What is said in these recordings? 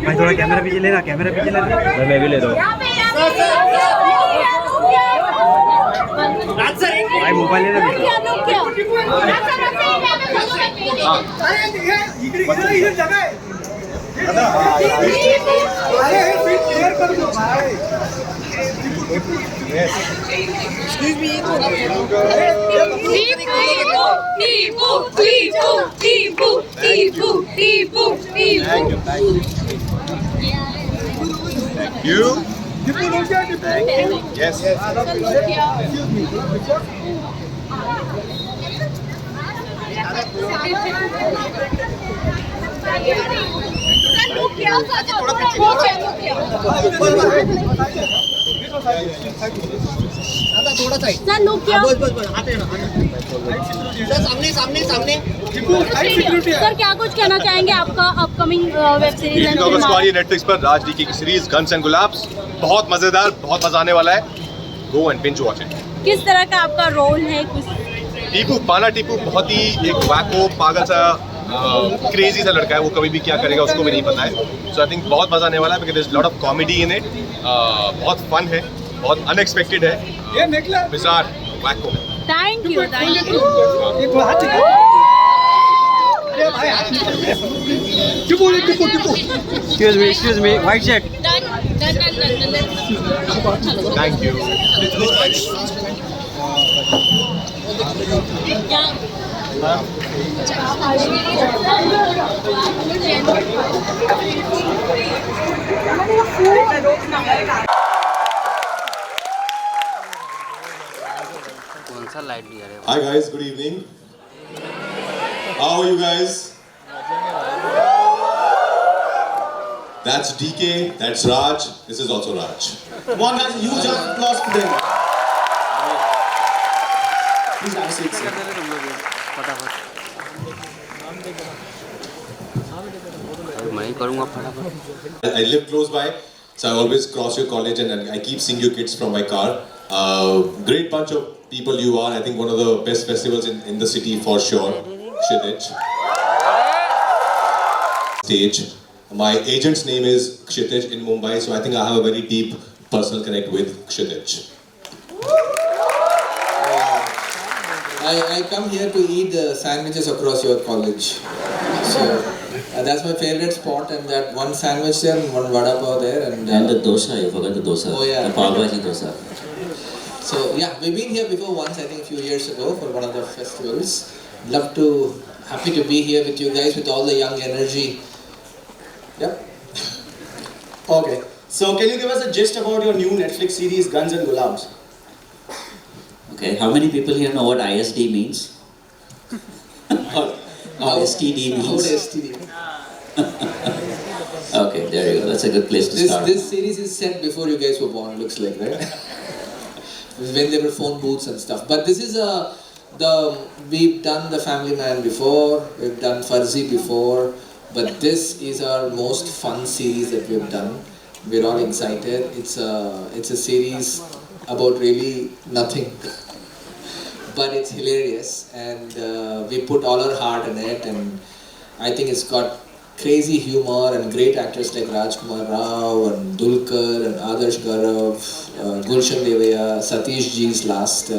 भाई थोड़ा कैमरा पीछे लेना, कैमरा पीछे लेना। मैं भी ले रहा हूँ भाई, मोबाइल लेना। Yes. सर क्या कुछ कहना चाहेंगे आपका अपकमिंग वेब सीरीज अगस्त को आ रही है नेटफ्लिक्स पर राज की सीरीज गन्स एंड गुलाब्स। बहुत मजेदार, बहुत मजा आने वाला है। Go and binge watch it. किस तरह का आपका रोल है? कुछ टीपू, पाना टीपू बहुत ही एक वैको पागल सा क्रेजी सा लड़का है। वो कभी भी क्या करेगा उसको भी नहीं पता है। सो आई थिंक बहुत मजा आने वाला है, because there is lot of comedy in it. बहुत फन है, बहुत अनएक्सपेक्टेड है, bizarre wacko. Thank you, thank you. Excuse me, white shirt. Thank you. Hi guys, good evening. How are you guys? That's DK, that's Raj, this is also Raj. Come on guys, huge applause for them. Please have a seat, sir. I live close by, so I always cross your college and I keep seeing you kids from my car. Great bunch of people you are. I think one of the best festivals in the city for sure. Kshitij. Stage. My agent's name is Kshitij in Mumbai, so I think I have a very deep personal connect with Kshitij. I come here to eat the sandwiches across your college. So that's my favorite spot, and that one sandwich there and one vada pav there, and the dosa. You forgot the dosa. Oh yeah, the pav bhaji dosa. So yeah, we've been here before once, I think a few years ago for one of the festivals. Happy to be here with you guys with all the young energy. Yep. Okay. So can you give us a gist about your new Netflix series Guns and Gulaabs? Okay. How many people here know what ISD means? Or STD means? What STD? Okay, there you go. That's a good place to start. This series is set before you guys were born, looks like, right? When there were phone booths and stuff. But this is we've done The Family Man before, we've done Farzi before, but this is our most fun series that we've done. We're all excited. It's a series about really nothing, but it's hilarious, and we put all our heart in it, and I think it's got crazy humor and great actors like Rajkummar Rao and Dulkar and Adarsh Gaurav, Gulshan Devaya, Satish Ji's last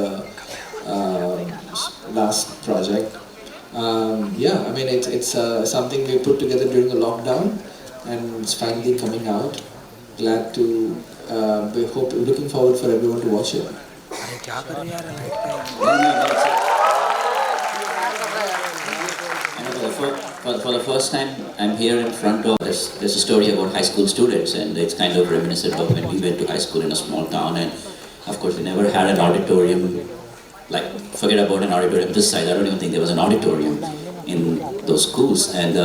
project. Yeah, I mean it's something we put together during the lockdown, and it's finally coming out. Glad to looking forward for everyone to watch it. For the first time, I'm here in front of there's a story about high school students, and it's kind of reminiscent of when we went to high school in a small town, and of course we never had an auditorium. Like, forget about an auditorium this size. I don't even think there was an auditorium in those schools, and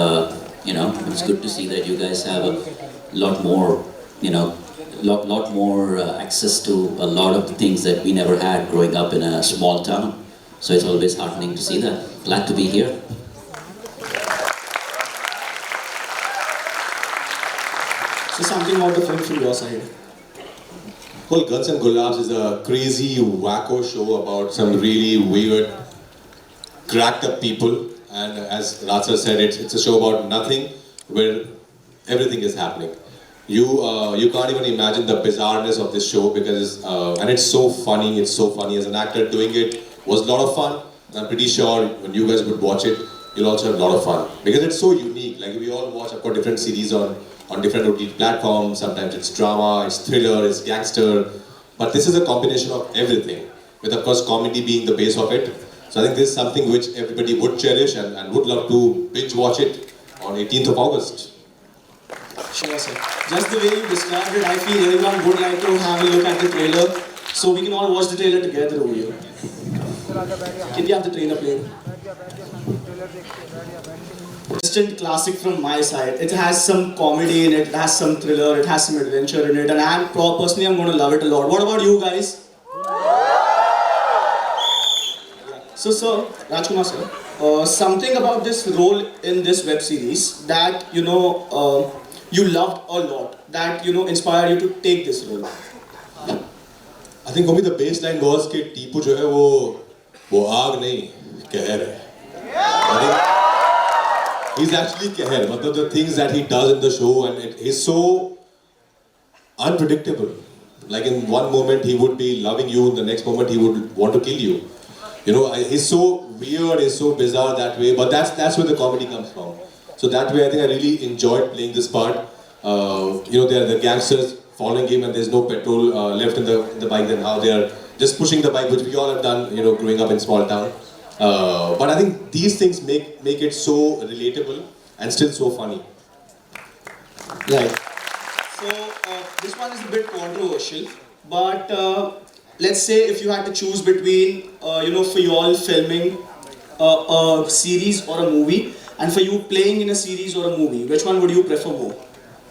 it's good to see that you guys have a lot more, lot more access to a lot of the things that we never had growing up in a small town. So it's always heartening to see that. Glad to be here. So something about the film from your side. Well, Guns and Gulaabs is a crazy, wacko show about some really weird, cracked up people. And as Raj said, it's a show about nothing, where everything is happening. You can't even imagine the bizarreness of this show because and it's so funny. It's so funny. As an actor, doing it was a lot of fun. And I'm pretty sure when you guys would watch it, you'll also have a lot of fun because it's so unique. Like we all watch, I've got different series on different OTT platforms. Sometimes it's drama, it's thriller, it's gangster. But this is a combination of everything, with of course comedy being the base of it. So I think this is something which everybody would cherish and would love to binge watch it on 18th of August. Sure, sir. Just the way you described it, I feel everyone would like to have a look at the trailer. So we can all watch the trailer together over here. Can we have the trailer played? Instant classic from my side. It has some comedy in it, it has some thriller, it has some adventure in it, and personally I'm going to love it a lot. What about you guys? So sir, Rajkummar sir, something about this role in this web series that you loved a lot, that inspired you to take this role. I think for me the baseline was कि टीपू जो है वो आग नहीं कहर है. I think he's actually कहर. मतलब the things that he does in the show and he's so unpredictable. Like in one moment he would be loving you, in the next moment he would want to kill you. He's so weird, he's so bizarre that way. But that's where the comedy comes from. So that way I think I really enjoyed playing this part. There are the gangsters following him and there's no petrol left in the bike, then how they are just pushing the bike, which we all have done, growing up in small town. But I think these things make it so relatable and still so funny. Right. So this one is a bit controversial, but let's say if you had to choose between, for you all filming a series or a movie, and for you playing in a series or a movie, which one would you prefer more?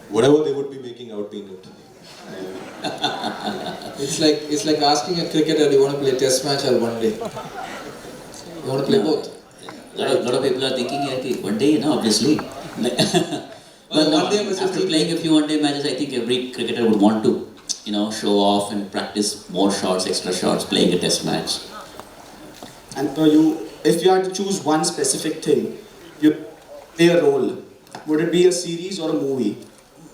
Whatever they would be making, I would be in it. It's like asking a cricketer, do you want to play test match or one day? You want to play both? A lot of people are thinking, okay, one day, obviously. But no, after playing a few one-day matches, I think every cricketer would want to, show off and practice more shots, extra shots, playing a test match. And for you, if you had to choose one specific thing, you play a role, would it be a series or a movie?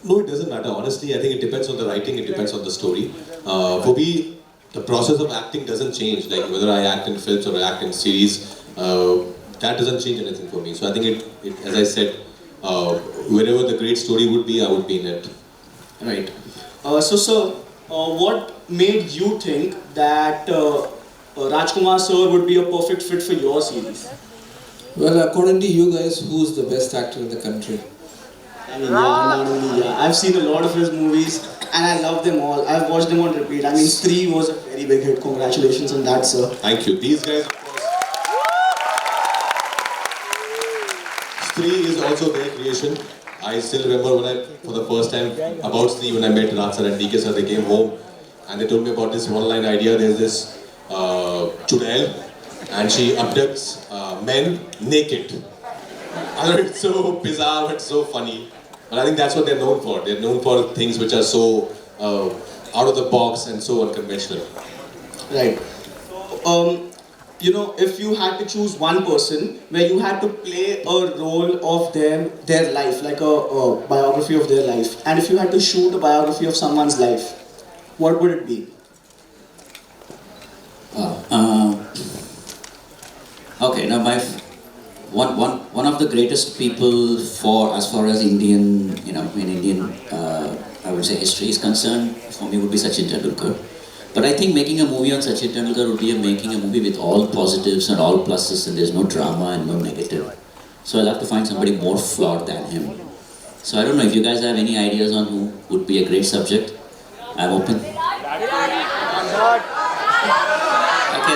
No, it doesn't matter. Honestly, I think it depends on the writing, it depends on the story. For me, the process of acting doesn't change. Like whether I act in films or I act in series, that doesn't change anything for me. So I think as I said, wherever the great story would be, I would be in it. Right. So sir, what made you think that Rajkummar sir would be a perfect fit for your series? Well, according to you guys, who's the best actor in the country? I mean, not only, I've seen a lot of his movies and I love them all. I've watched them on repeat. I mean, Stree was a very big hit. Congratulations on that, sir. Thank you. These guys, of course. Stree is also their creation. I still remember for the first time about Stree, when I met Raj sir and DK sir, they came home and they told me about this one-line idea. There's this Chudail and she abducts men naked. I know it's so bizarre, but so funny. But I think that's what they're known for. They're known for things which are so out of the box and so unconventional. Right. If you had to choose one person where you had to play a role of their life, like a biography of their life, and if you had to shoot a biography of someone's life, what would it be? Okay, now one of the greatest people as far as Indian, I would say history is concerned, for me would be Sachin Tendulkar. But I think making a movie on Sachin Tendulkar would be making a movie with all positives and all pluses, and there's no drama and no negative. So I'll have to find somebody more flawed than him. So I don't know if you guys have any ideas on who would be a great subject. I'm open. Okay,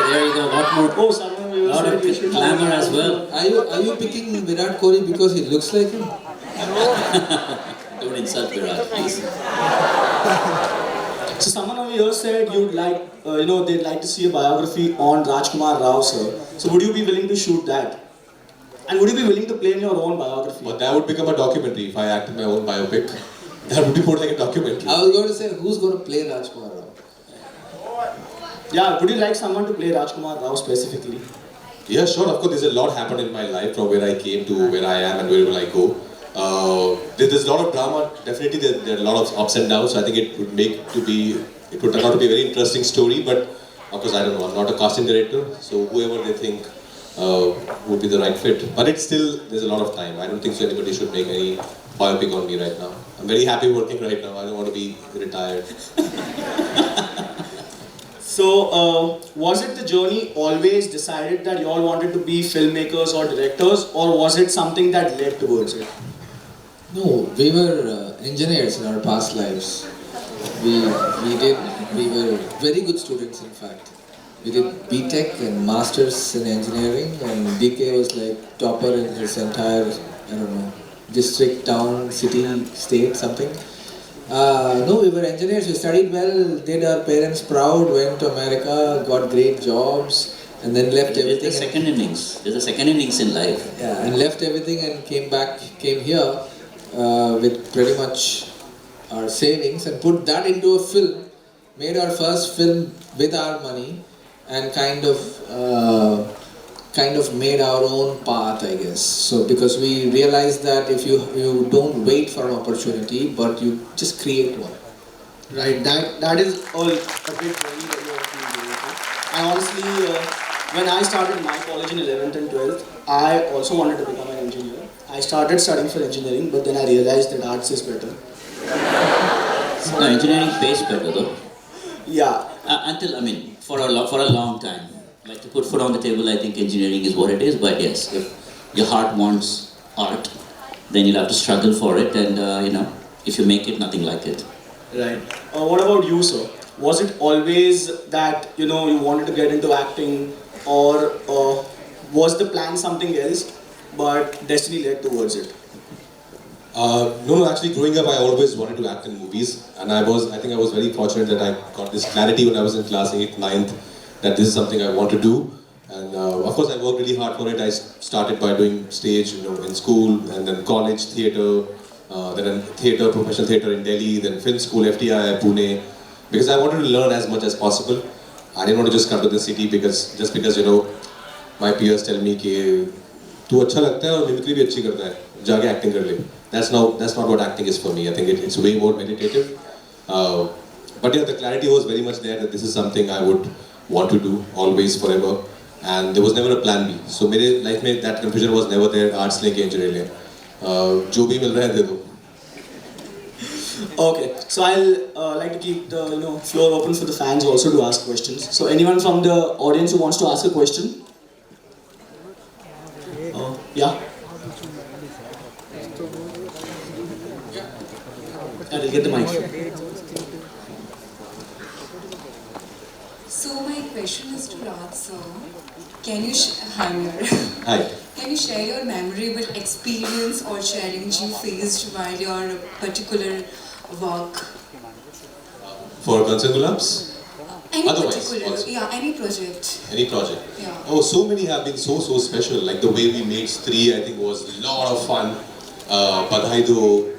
there you go. What more? Oh, someone lot of glamour as well. Are you picking Virat Kohli because he looks like him? Don't insult Virat, please. So someone over here said you'd like, they'd like to see a biography on Rajkummar Rao, sir. So would you be willing to shoot that? And would you be willing to play in your own biography? But that would become a documentary if I acted my own biopic. That would be more like a documentary. I was going to say, who's going to play Rajkummar Rao? Yeah, would you like someone to play Rajkummar Rao specifically? Yeah, sure. Of course, there's a lot happened in my life from where I came to where I am and where will I go. There's a lot of drama. Definitely, there are a lot of ups and downs. So I think it would turn out to be a very interesting story. But of course, I don't know. I'm not a casting director, so whoever they think would be the right fit. But it's still, there's a lot of time. I don't think so anybody should make any biopic on me right now. I'm very happy working right now. I don't want to be retired. So, was it the journey always decided that you all wanted to be filmmakers or directors, or was it something that led towards it? No, we were engineers in our past lives. We were very good students, in fact. We did BTech and Masters in Engineering, and DK was like topper in his entire, I don't know, district, town, city, state, something. No, we were engineers. We studied well, did our parents proud, went to America, got great jobs, and then left everything. There's a second innings. There's a second innings in life. Yeah, and left everything and came here with pretty much our savings and put that into a film. Made our first film with our money and kind of made our own path, I guess. So because we realized that if you don't wait for an opportunity, but you just create one. Right, that is all a big journey that you have been going through. And honestly, when I started my college in 11th and 12th, I also wanted to become an engineer. I started studying for engineering, but then I realized that arts is better. No, engineering pays better though. Yeah. For a long time. Like to put food on the table, I think engineering is what it is. But yes, if your heart wants art, then you'll have to struggle for it. And if you make it, nothing like it. Right. What about you, sir? Was it always that you wanted to get into acting, or was the plan something else, but destiny led towards it? No, actually growing up I always wanted to act in movies, and I think I was very fortunate that I got this clarity when I was in class 8th, 9th, that this is something I want to do. And of course I worked really hard for it. I started by doing stage in school, and then college, theatre, then theatre, professional theatre in Delhi, then film school, FTI, Pune, because I wanted to learn as much as possible. I didn't want to just come to the city because my peers tell me कि तू अच्छा लगता है और mimicry भी अच्छी करता है, जाके acting कर ले. That's not what acting is for me. I think it's way more meditative. But yeah, the clarity was very much there that this is something I would want to do always, forever. And there was never a plan B. So मेरे life में that confusion was never there. Arts लेके engineering ले, जो भी मिल रहा है दे दो. Okay, so I'll like to keep the floor open for the fans also to ask questions. So anyone from the audience who wants to ask a question? Yeah. I'll get the mic. So my question is to Raj sir. Can you hi Mir. Hi. Can you share your memorable experience or challenge you faced while your particular work? For Guns and Gulaabs? Any Otherwise, particular, also. yeah, any project. Any project? Yeah. Oh, so many have been so special. Like the way we made Stree, I think was a lot of fun. Badhai Do,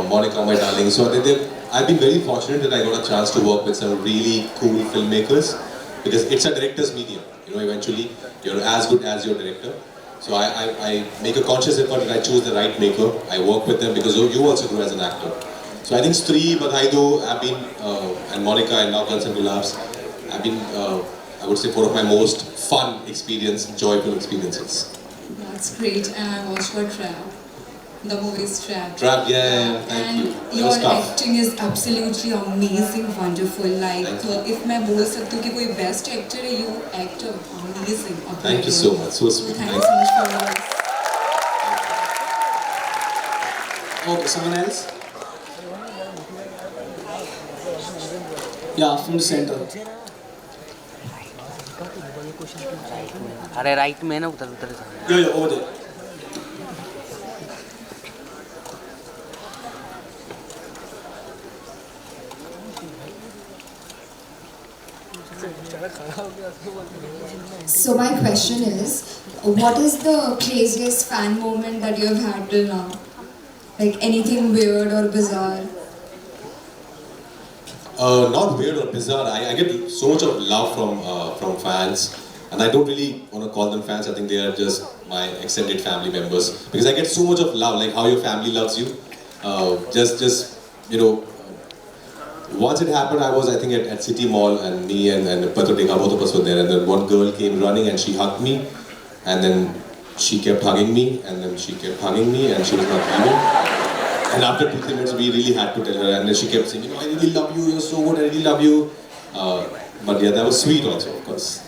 Monica, my darling. So I think I've been very fortunate that I got a chance to work with some really cool filmmakers, because it's a director's medium. Eventually you're as good as your director. So I make a conscious effort that I choose the right maker. I work with them because you also grow as an actor. So I think Stree, Badhai Do have been, and Monica and now Guns and Gulaabs have been, I would say, four of my most fun joyful experiences. That's great, and I watched your Trap. The movie is Trap. Trap, yeah, thank you. And your acting is absolutely amazing, wonderful. Like, if मैं बोल सकती हूँ कि कोई best actor है, you act amazing. Thank you so much, so sweet. Thank you so much for yours. Okay, someone else? Yeah, from the center. अरे right में ना उधर Yeah, over there. So my question is, what is the craziest fan moment that you have had till now? Like anything weird or bizarre? Not weird or bizarre. I get so much of love from fans, and I don't really want to call them fans. I think they are just my extended family members because I get so much of love, like how your family loves you. Just you know, once it happened, I think at City Mall, and me and Patrodeka, both of us were there, and then one girl came running and she hugged me, and then she kept hugging me, and then she kept hugging me, and she was not leaving. And after 2-3 minutes, we really had to tell her, and then she kept saying, I really love you, you're so good, I really love you. But yeah, that was sweet also, of course.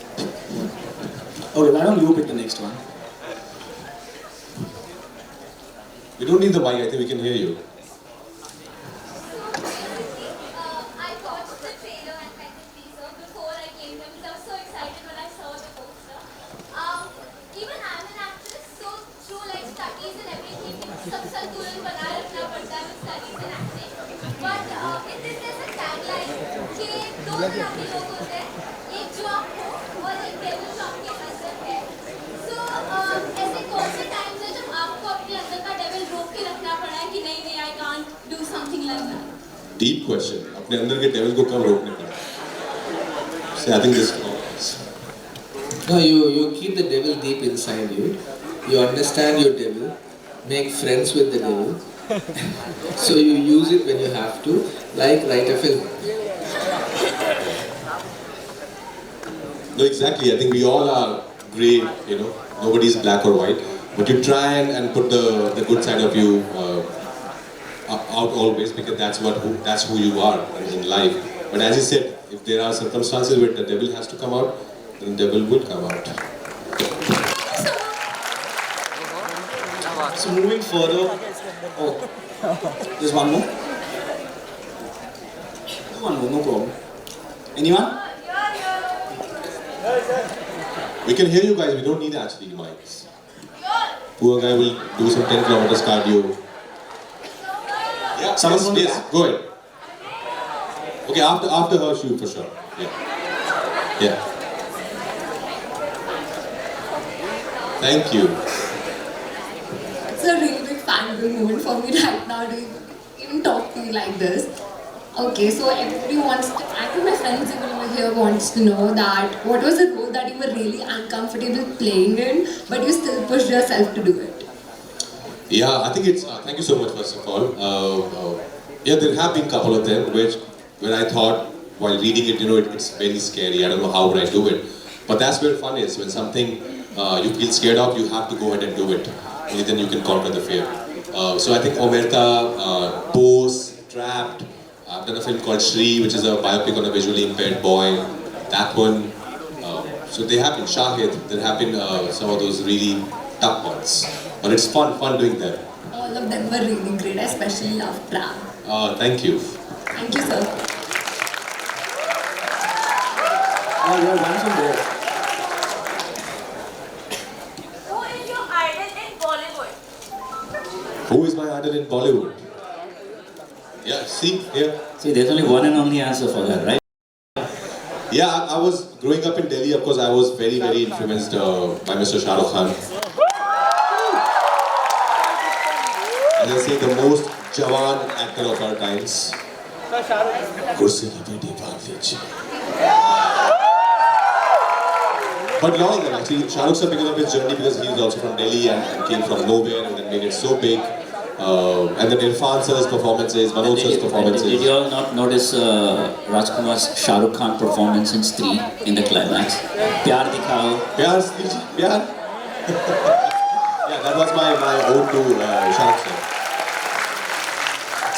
Okay, why don't you pick the next one? We don't need the mic, I think we can hear you. I watched the trailer and kind of teaser before I came here because I was so excited when I saw the poster. Even I'm an actress, so through like studies and everything, सब संतुलन बनाए रखना पड़ता है with studies and acting. But in this there's a tagline कि दो तरह के लोग होते हैं, एक जो आप हो और एक devil जो आपके अंदर है. So ऐसे कौन से times हैं जब आपको अपने अंदर का devil रोक के रखना पड़ा है कि नहीं I can't do something like that. Deep question. अपने अंदर के devil को कब रोकने पड़ा? So I think this. No, you keep the devil deep inside you. You understand your devil, make friends with the devil. So you use it when you have to, like write a film. No, exactly. I think we all are grey, nobody's black or white. But you try and put the good side of you out always, because that's who you are in life. But as you said, if there are circumstances where the devil has to come out, then the devil will come out. So moving further, there's one more. There's one more, no problem. Anyone? We can hear you guys, we don't need actually mics. Poor guy will do some 10 kilometers cardio. Yeah, Someone from the yes, back? go ahead. Okay, after her shoot for sure. Yeah. Thank you. It's a really big fangirl moment for me right now to even talk to you like this. Okay, so everybody wants to, I think my friends even over here wants to know that what was the role that you were really uncomfortable playing in, but you still pushed yourself to do it? Yeah, I think it's, thank you so much first of all. Yeah, there have been a couple of them where I thought while reading it, it's very scary, I don't know how would I do it. But that's where fun is, when something you feel scared of, you have to go ahead and do it. Only then you can conquer the fear. So I think Omerta, Pose, Trapped, I've done a film called Shri, which is a biopic on a visually impaired boy. That one. So they have been Shahid, there have been some of those really tough ones. But it's fun doing them. All of them were really great, I especially loved Pram. Thank you. Thank you, sir. Oh, you have one from there. Who is your idol in Bollywood? Who is my idol in Bollywood? Yeah, see, here. See, there's only one and only answer for that, right? Yeah, I was growing up in Delhi, of course, I was very, very influenced by Mr. Shah Rukh Khan. As I say, the most Jawan actor of our times. Kursi ki beti baat लीजिए. But a lot of them actually, Shah Rukh sir, because of his journey, because he is also from Delhi and came from nowhere and then made it so big. And then Irfan sir's performances, Manoj sir's performances. Did you all not notice Rajkummar's Shah Rukh Khan performance in Stree in the climax? Pyar dikhao. Pyar, pyar. Yeah, that was my ode to Shah Rukh sir.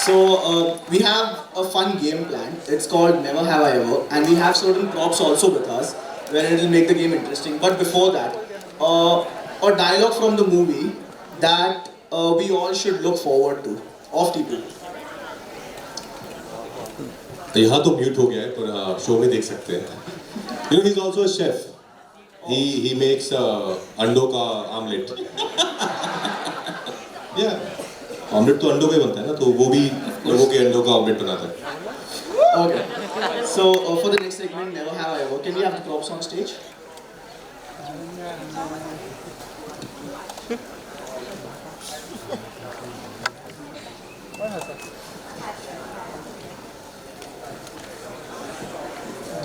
So we have a fun game planned. It's called Never Have I Ever, and we have certain props also with us, where it will make the game interesting. But before that, a dialogue from the movie that we all should look forward to. Off TV. यहाँ तो mute हो गया है, पर show में देख सकते हैं. He's also a chef. He makes अंडों का आमलेट. Yeah. ऑमलेट तो अंडों का ही बनता है ना, तो वो भी लोगों के अंडों का ऑमलेट बनाता है. Okay. So for the next segment, Never Have I Ever, can we have the props on stage?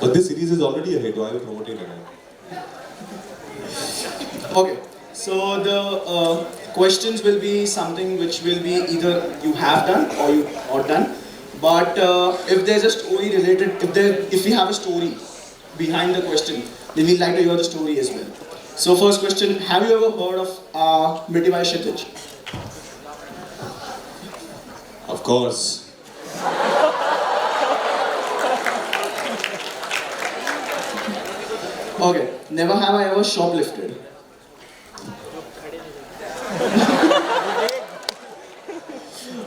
But this series is already a hit. Why are you promoting it? Okay, so the questions will be something which will be either you have done or you not done. But if there's a story related, if we have a story behind the question, then we'd like to hear the story as well. So first question, have you ever heard of Mithibai Shitij? Of course. Okay, never have I ever shoplifted.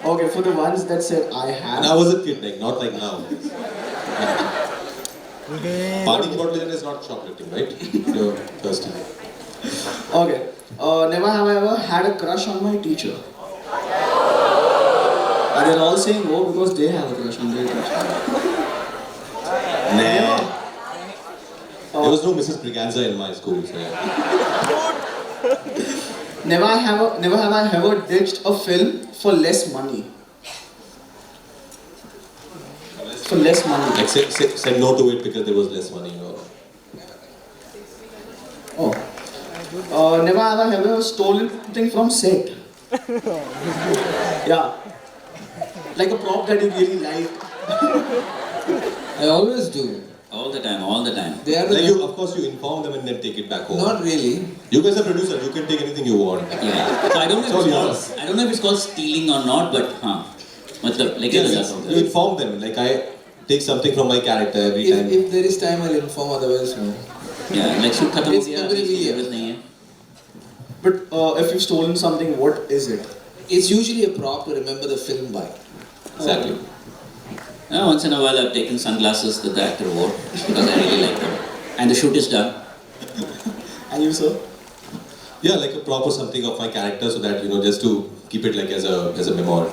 Okay, for the ones that said I have. When I was a kid, like not like now. Party about legend is not shoplifting, right? You're thirsty. Okay, never have I ever had a crush on my teacher. And they're all saying no because they have a crush on their teacher. Nah. There was no Mrs. Briganza in my school, so yeah. Never have I ever ditched a film for less money. For less money. Like said no to it because there was less money. Or... Oh. Never have I ever stolen something from set. Yeah. Like a prop that you really like. I always do. All the time, all the time. They are like you, of course, you inform them and then take it back home. Not really. You guys are producers. You can take anything you want. Yeah. So I don't know if it's called stealing or not, but like yes, you inform them. Like I take something from my character every time. If there is time, I'll inform. Otherwise, no. Yeah, like shoot khatam ho gaya, everything. But if you've stolen something, what is it? It's usually a prop to remember the film by. Exactly. Once in a while I've taken sunglasses that the actor wore because I really like them. And the shoot is done. And you, sir? Yeah, like a prop or something of my character so that, just to keep it like as a memory.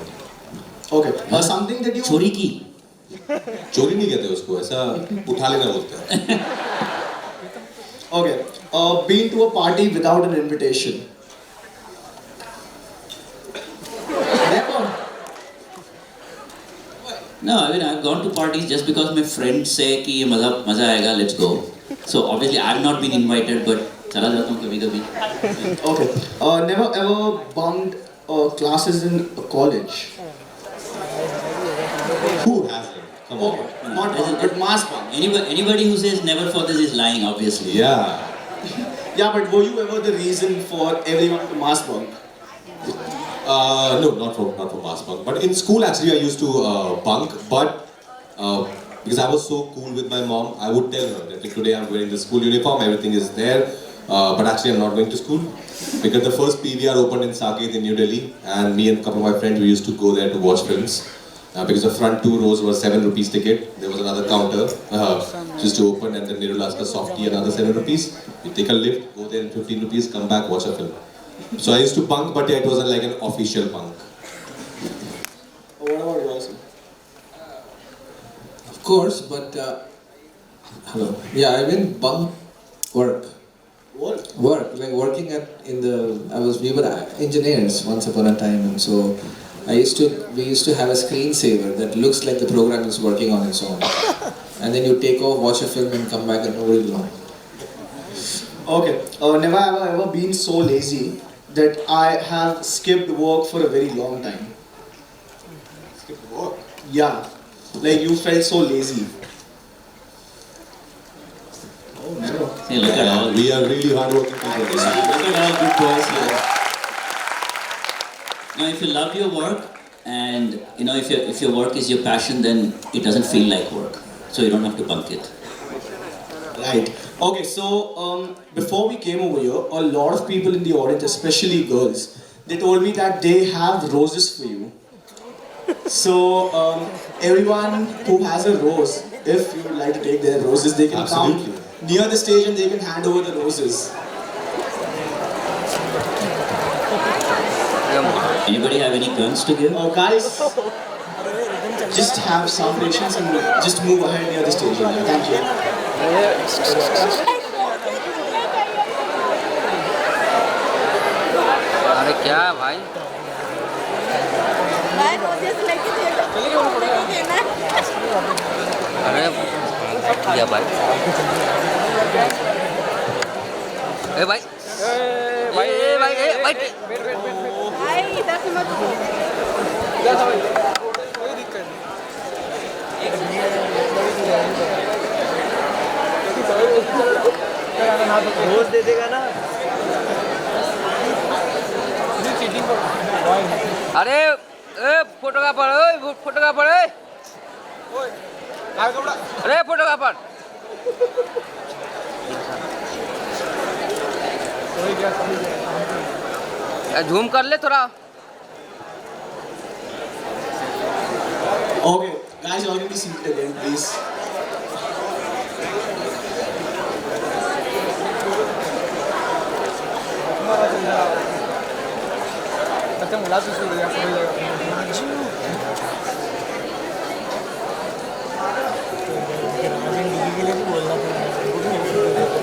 Okay. Something that you... Chori ki. चोरी नहीं कहते उसको ऐसा उठा लेना बोलते हैं. Okay. Been to a party without an invitation. Never. No, I mean I've gone to parties just because my friends say कि मजा आएगा, let's go. So obviously I've not been invited, but चला जाता हूँ कभी-कभी. Okay. Never ever bunked classes in college. Who hasn't? Come on. Not bunk, but mass bunk. Anybody who says never for this is lying, obviously. Yeah. Yeah, but were you ever the reason for everyone to mass bunk? No, not for mass bunk. But in school, actually, I used to bunk. But because I was so cool with my mom, I would tell her that like, today I'm wearing the school uniform, everything is there. But actually, I'm not going to school because the first PVR opened in Saket in New Delhi, and me and a couple of my friends we used to go there to watch films. Because the front 2 rows was 7 rupees ticket, there was another counter just to open, and then Nirul asked us softy another 7 rupees. You take a lift, go there in 15 rupees, come back, watch a film. So I used to bunk, but yeah, it wasn't like an official bunk. What about you also? Of course, but hello. Yeah, I didn't bunk work. What? Work, like working we were engineers once upon a time, and so we used to have a screensaver that looks like the program is working on its own. And then you take off, watch a film and come back and nobody will know. Okay. Never have I ever been so lazy that I have skipped work for a very long time. Skip work? Yeah. Like you felt so lazy. Oh no. See, look at all. We are really hardworking people. Look at all good boys here. Now, if you love your work, and if your work is your passion, then it doesn't feel like work. So you don't have to bunk it. Right. Okay, so before we came over here, a lot of people in the audience, especially girls, they told me that they have roses for you. So everyone who has a rose, if you would like to take their roses, they can come near the stage and they can hand over the roses. Anybody have any guns to give? Guys, just have some patience and just move ahead near the stage. Thank you. अरे क्या भाई अरे क्या भाई ए भाई भाई भाई भाई भाई इधर से मत रोज दे देगा ना। अरे ए फोटोग्राफर ओए फोटोग्राफर ओए अरे फोटोग्राफर झूम कर ले थोड़ा। Okay, guys, you all can be seated again, please.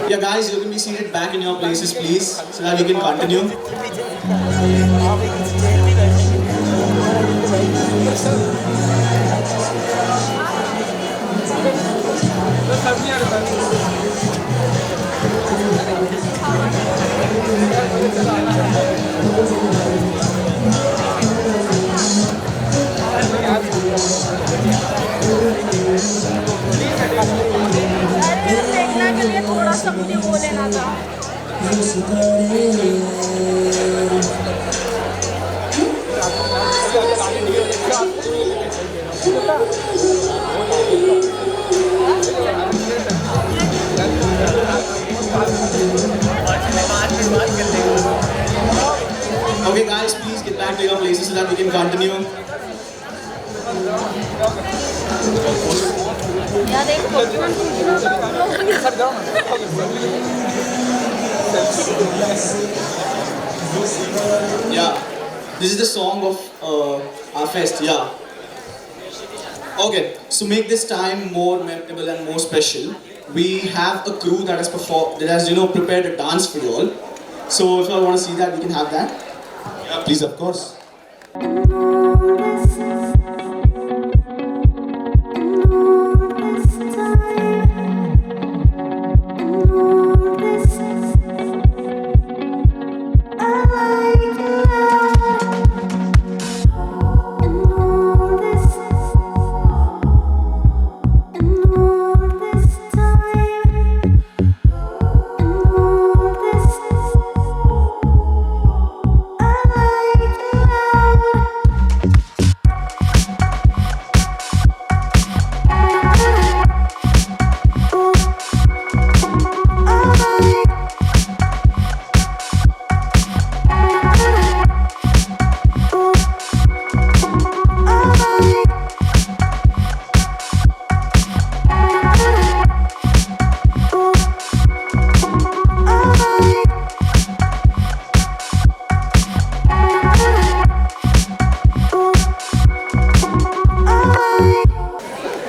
Yeah, guys, you can be seated back in your places, please, so that we can continue. देखने के लिए थोड़ा सा मुझे वो लेना था। Okay, guys, please get back to your places so that we can continue. यार एक Yeah, this is the song of our fest. Yeah. Okay, so make this time more memorable and more special, we have a crew that has performed, that has prepared a dance for you all. So if you all want to see that, we can have that. Yeah, please, of course.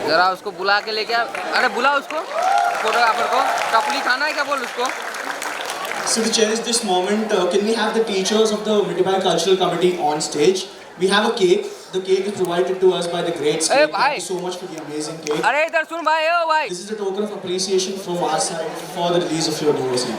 जरा उसको बुला के लेके आ। अरे बुला उसको photographer को। टपली खाना है क्या बोल उसको। So to cherish this moment, can we have the teachers of the Mithibai Cultural Committee on stage? We have a cake. The cake is provided to us by the great Hey, Thank you so much for the amazing cake. अरे इधर सुन भाई ओ भाई। This is a token of appreciation from our side for the release of your new CD.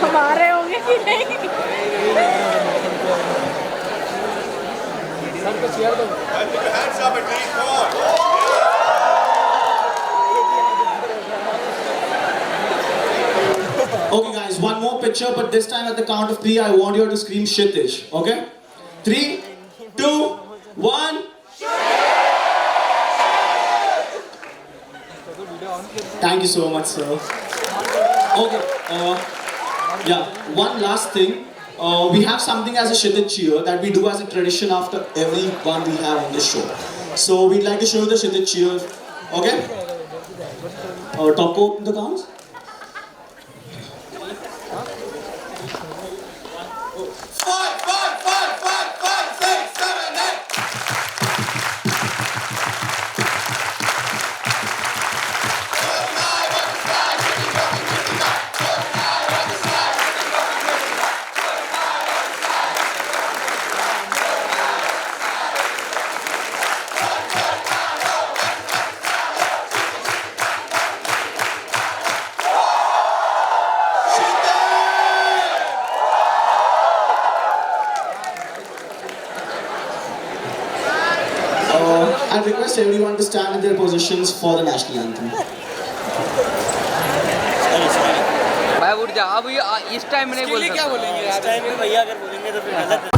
हमारे होंगे कि नहीं? Hands up at least, come on. Okay guys, one more picture, but this time at the count of 3, I want you to scream Kshitij, okay? 3, 2, 1. Thank you so much, sir. Okay, yeah, one last thing. We have something as a Kshitij cheer that we do as a tradition after every one we have on the show. So we'd like to show you the Kshitij cheer, okay? Top coat in the counts. 5, 5, 5, 5, 5, 6, 7, 8. I request everyone to stand in their positions for the national anthem. भाई उठ जा अब इस time में नहीं बोल सकते। क्या बोलेंगे इस टाइम में भैया, अगर बोलेंगे तो फिर गलत है।